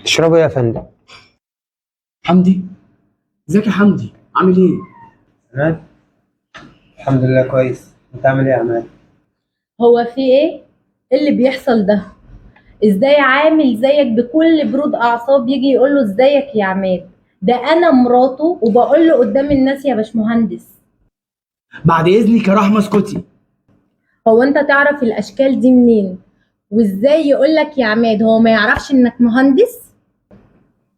تشربوا ايه يا فندم؟ حمدي، ازيك يا حمدي؟ عامل ايه؟ عماد، الحمد لله كويس. انت عامل ايه يا عماد؟ هو في ايه؟ إيه اللي بيحصل ده؟ ازاي عامل زيك بكل برود اعصاب يجي يقول له ازيك يا عماد؟ ده انا مراته وبقول له قدام الناس يا باشمهندس. بعد اذنك يا رحمه اسكتي. هو انت تعرف الاشكال دي منين؟ وازاي يقول لك يا عماد؟ هو ما يعرفش انك مهندس؟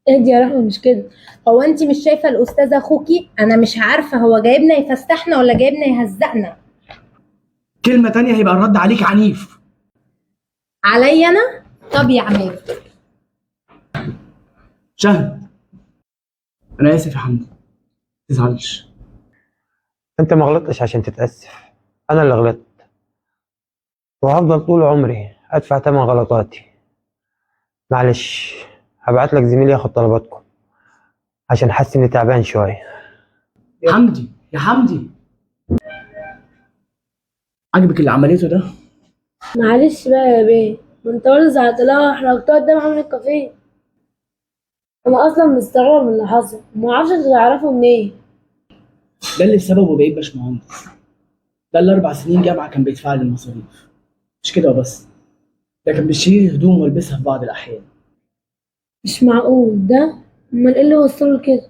اهدي يا رحمه، مش كده. هو انت مش شايفه الاستاذ اخوكي؟ انا مش عارفه هو جايبنا يفسحنا ولا جايبنا يهزقنا. كلمه تانية هيبقى الرد عليك عنيف. عليا انا؟ طب يا عماد. شهد، انا اسف يا حمدي، متزعلش. انت ما غلطتش عشان تتأسف، انا اللي غلطت، وهفضل طول عمري ادفع ثمن غلطاتي. معلش، هبعت لك زميلي ياخد طلباتكم عشان حاسس اني تعبان شويه. حمدي يا حمدي، عجبك اللي عملته ده؟ معلش بقى يا بيه، ما انت برضه زعلت لها وحرجتها قدام عامل الكافيه. انا اصلا مستغرب من اللي حصل، ما اعرفش انتوا تعرفوا منين. ده اللي بسببه بقيت باشمهندس. ده اللي 4 سنين جامعه كان بيدفع لي المصاريف. مش كده وبس، ده كان بيشتري هدوم والبسها في بعض الاحيان. مش معقول ده. امال ايه اللي وصله لكده؟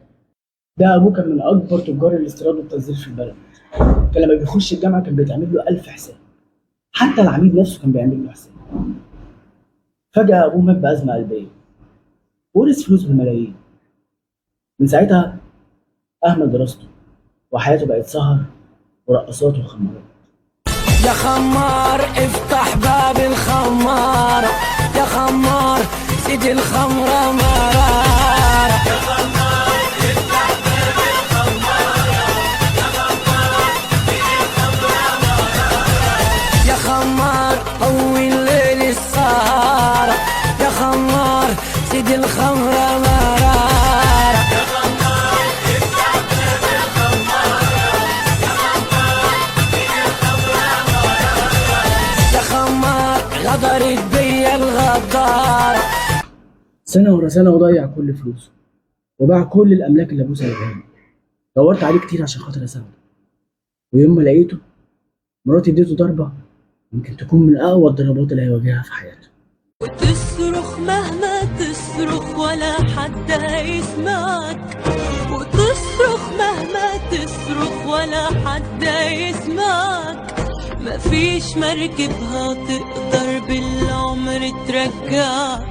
ده ابوه كان من اكبر تجار الاستيراد والتصدير في البلد. كان لما بيخش الجامعه كان بيتعمل له 1000 حساب. حتى العميد نفسه كان بيعمل له حساب. فجاه ابوه مات بازمه قلبيه، ورث فلوس بالملايين. من ساعتها اهمل دراسته، وحياته بقت سهر ورقصات وخمارات. يا خمار افتح باب الخمار، يا خمار سيد الخمرة مرارة. يا خمار افتح باب الخمار، يا خمار سيد الخمرة مرارة. يا خمار طول الليل السهرة، يا خمار سيد الخمرة مرارة. يا خمار افتح باب الخمار، يا خمار سيد الخمرة مرارة. يا خمار غدرت بيا الغدارة. سنه ورا سنه وضيع كل فلوسه، وباع كل الاملاك اللي ابوه سايبها له. دورت عليه كتير عشان خاطر اساعده، ويوم ما لقيته مراتي اديته ضربه يمكن تكون من اقوى الضربات اللي هيواجهها في حياته. وتصرخ مهما تصرخ ولا حد هيسمعك، وتصرخ مهما تصرخ ولا حد هيسمعك. مفيش مركب هتقدر بالعمر ترجعك،